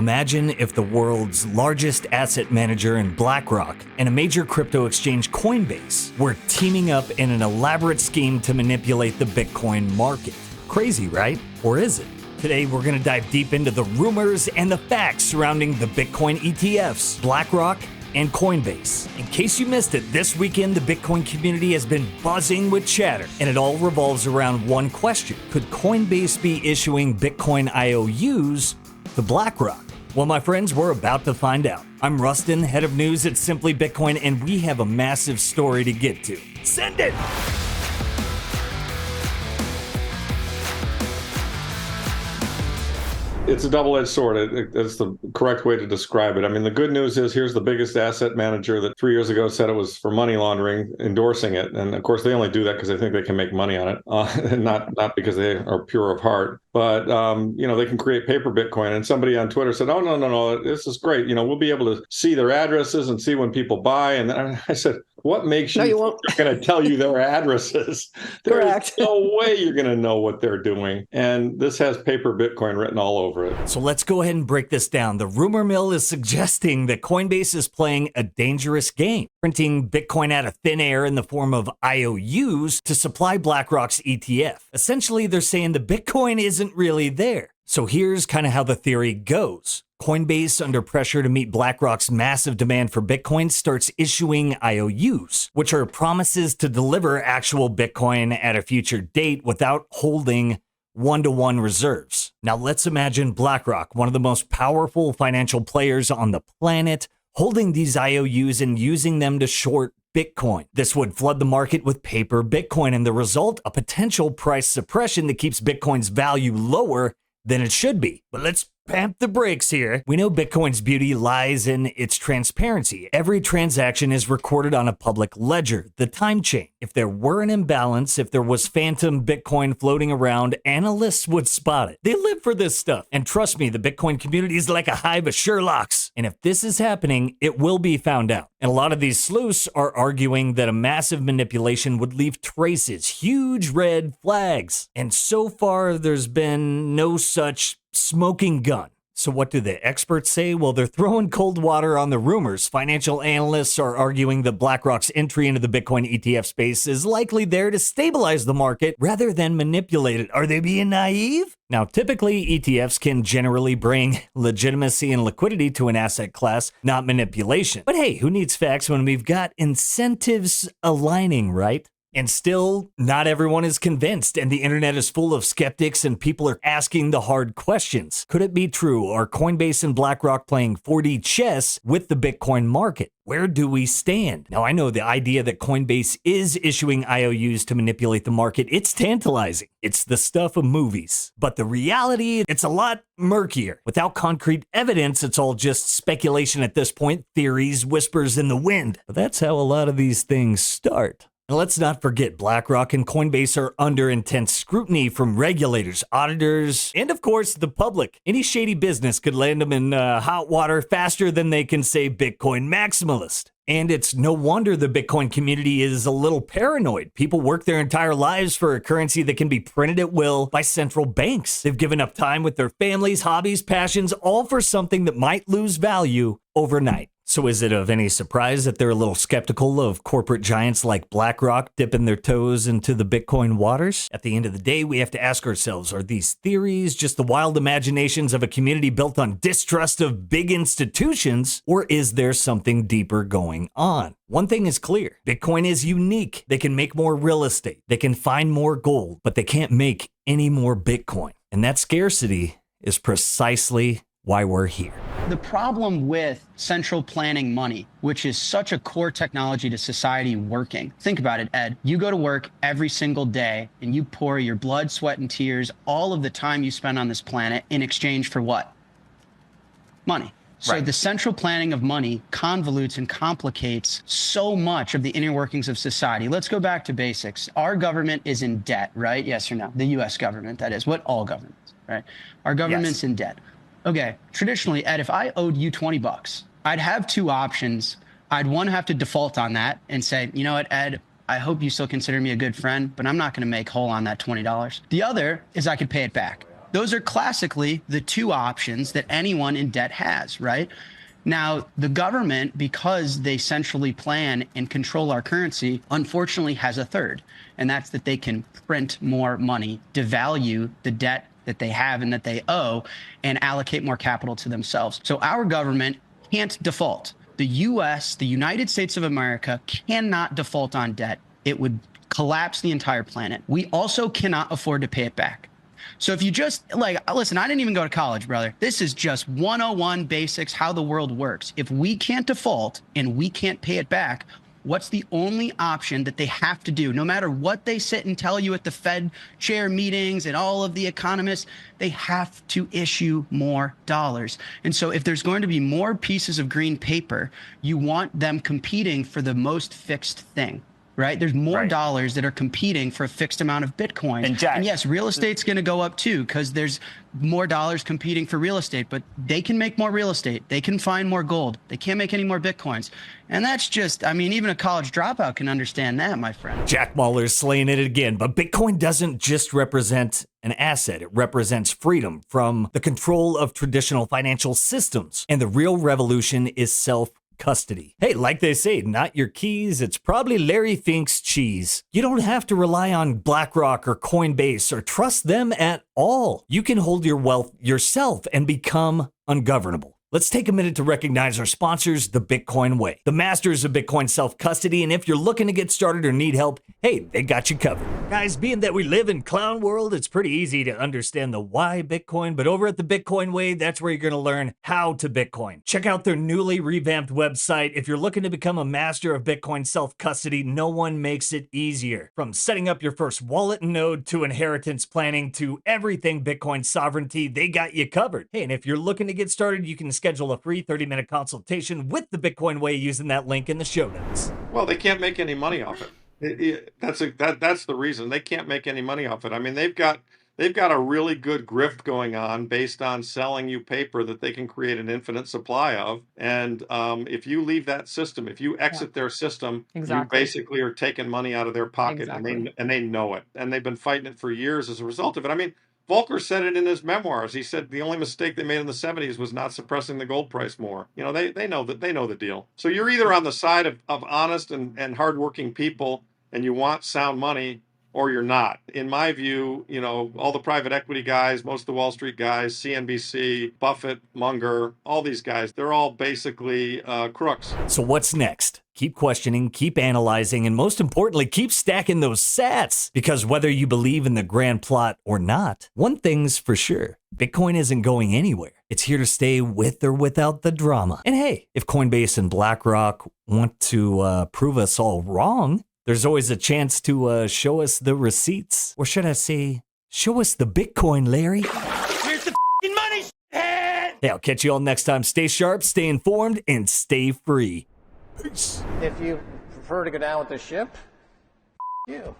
Imagine if the world's largest asset manager in BlackRock and a major crypto exchange Coinbase were teaming up in an elaborate scheme to manipulate the Bitcoin market. Crazy, right? Or is it? Today, we're going to dive deep into the rumors and the facts surrounding the Bitcoin ETFs, BlackRock, and Coinbase. In case you missed it, this weekend the Bitcoin community has been buzzing with chatter, and it all revolves around one question. Could Coinbase be issuing Bitcoin IOUs to BlackRock? Well, my friends, we're about to find out. I'm Rustin, head of news at Simply Bitcoin, and we have a massive story to get to. Send it! It's a double-edged sword. That's the correct way to describe it. I mean, the good news is here's the biggest asset manager that 3 years ago said it was for money laundering, endorsing it. And of course, they only do that because they think they can make money on it, and not because they are pure of heart. But, they can create paper Bitcoin. And somebody on Twitter said, oh, no, this is great. We'll be able to see their addresses and see when people buy. And then I said, what makes you think they're going to tell you their addresses? There's no way you're going to know what they're doing. And this has paper Bitcoin written all over it. So let's go ahead and break this down. The rumor mill is suggesting that Coinbase is playing a dangerous game, printing Bitcoin out of thin air in the form of IOUs to supply BlackRock's ETF. Essentially, they're saying the Bitcoin isn't really there. So here's kind of how the theory goes. Coinbase, under pressure to meet BlackRock's massive demand for Bitcoin, starts issuing IOUs, which are promises to deliver actual Bitcoin at a future date without holding one-to-one reserves. Now let's imagine BlackRock, one of the most powerful financial players on the planet, holding these IOUs and using them to short Bitcoin. This would flood the market with paper Bitcoin, and the result, a potential price suppression that keeps Bitcoin's value lower than it should be. But let's pump the brakes here. We know Bitcoin's beauty lies in its transparency. Every transaction is recorded on a public ledger, the time chain. If there were an imbalance, if there was phantom Bitcoin floating around, analysts would spot it. They live for this stuff. And trust me, the Bitcoin community is like a hive of Sherlocks. And if this is happening, it will be found out. And a lot of these sleuths are arguing that a massive manipulation would leave traces, huge red flags. And so far, there's been no such smoking gun. So what do the experts say? Well, they're throwing cold water on the rumors. Financial analysts are arguing that BlackRock's entry into the Bitcoin ETF space is likely there to stabilize the market rather than manipulate it. Are they being naive? Now, typically, ETFs can generally bring legitimacy and liquidity to an asset class, not manipulation. But hey, who needs facts when we've got incentives aligning, right? And still, not everyone is convinced, and the internet is full of skeptics and people are asking the hard questions. Could it be true? Are Coinbase and BlackRock playing 4D chess with the Bitcoin market? Where do we stand? Now, I know the idea that Coinbase is issuing IOUs to manipulate the market, it's tantalizing. It's the stuff of movies. But the reality, it's a lot murkier. Without concrete evidence, it's all just speculation at this point, theories, whispers in the wind. But that's how a lot of these things start. And let's not forget, BlackRock and Coinbase are under intense scrutiny from regulators, auditors, and of course, the public. Any shady business could land them in hot water faster than they can say Bitcoin maximalist. And it's no wonder the Bitcoin community is a little paranoid. People work their entire lives for a currency that can be printed at will by central banks. They've given up time with their families, hobbies, passions, all for something that might lose value overnight. So is it of any surprise that they're a little skeptical of corporate giants like BlackRock dipping their toes into the Bitcoin waters? At the end of the day, we have to ask ourselves, are these theories just the wild imaginations of a community built on distrust of big institutions, or is there something deeper going on? One thing is clear, Bitcoin is unique. They can make more real estate, they can find more gold, but they can't make any more Bitcoin. And that scarcity is precisely why we're here. The problem with central planning money, which is such a core technology to society working. Think about it, Ed. You go to work every single day and you pour your blood, sweat, and tears, all of the time you spend on this planet in exchange for what? Money. So The central planning of money convolutes and complicates so much of the inner workings of society. Let's go back to basics. Our government is in debt, right? Yes or no? The US government, that is. What all governments, right? Our government's in debt. Okay, traditionally, Ed, if I owed you $20, I'd have two options. I'd one have to default on that and say, you know what, Ed, I hope you still consider me a good friend, but I'm not going to make whole on that $20. The other is I could pay it back. Those are classically the two options that anyone in debt has, right? Now, the government, because they centrally plan and control our currency, unfortunately has a third, and that's that they can print more money, devalue the debt that they have and that they owe, and allocate more capital to themselves. So our government can't default. The U.S., the United States of America, cannot default on debt. It would collapse the entire planet. We also cannot afford to pay it back. So if you just listen, I didn't even go to college, brother. This is just 101 basics, how the world works. If we can't default and we can't pay it back, what's the only option that they have to do? No matter what they sit and tell you at the Fed chair meetings and all of the economists, they have to issue more dollars. And so if there's going to be more pieces of green paper, you want them competing for the most fixed thing. Right? There's more dollars that are competing for a fixed amount of Bitcoin. And yes, real estate's going to go up too, because there's more dollars competing for real estate, but they can make more real estate. They can find more gold. They can't make any more Bitcoins. And that's just, I mean, even a college dropout can understand that, my friend. Jack Mallers slaying it again, but Bitcoin doesn't just represent an asset. It represents freedom from the control of traditional financial systems. And the real revolution is self-custody. Hey, like they say, not your keys, it's probably Larry Fink's cheese. You don't have to rely on BlackRock or Coinbase or trust them at all. You can hold your wealth yourself and become ungovernable. Let's take a minute to recognize our sponsors, The Bitcoin Way, the masters of Bitcoin self-custody, and if you're looking to get started or need help, hey, they got you covered. Guys, being that we live in clown world, it's pretty easy to understand the why Bitcoin, but over at The Bitcoin Way, that's where you're going to learn how to Bitcoin. Check out their newly revamped website. If you're looking to become a master of Bitcoin self-custody, no one makes it easier. From setting up your first wallet node to inheritance planning to everything Bitcoin sovereignty, they got you covered. Hey, and if you're looking to get started, you can schedule a free 30-minute consultation with The Bitcoin Way using that link in the show notes. Well, they can't make any money off it. That's the reason they can't make any money off it. I mean, they've got a really good grift going on based on selling you paper that they can create an infinite supply of. And if you leave that system, if you exit their system, you basically are taking money out of their pocket, and they know it. And they've been fighting it for years as a result of it. I mean, Volcker said it in his memoirs. He said the only mistake they made in the 70s was not suppressing the gold price more. You know, they know the deal. So you're either on the side of honest and hardworking people and you want sound money, or you're not. In my view, you know, all the private equity guys, most of the Wall Street guys, CNBC, Buffett, Munger, all these guys, they're all basically crooks. So what's next? Keep questioning, keep analyzing, and most importantly, keep stacking those sats. Because whether you believe in the grand plot or not, one thing's for sure, Bitcoin isn't going anywhere. It's here to stay with or without the drama. And hey, if Coinbase and BlackRock want to prove us all wrong, there's always a chance to show us the receipts. Or should I say, show us the Bitcoin, Larry. Here's the f***ing money, shithead! Hey, I'll catch you all next time. Stay sharp, stay informed, and stay free. Peace. If you prefer to go down with the ship, you.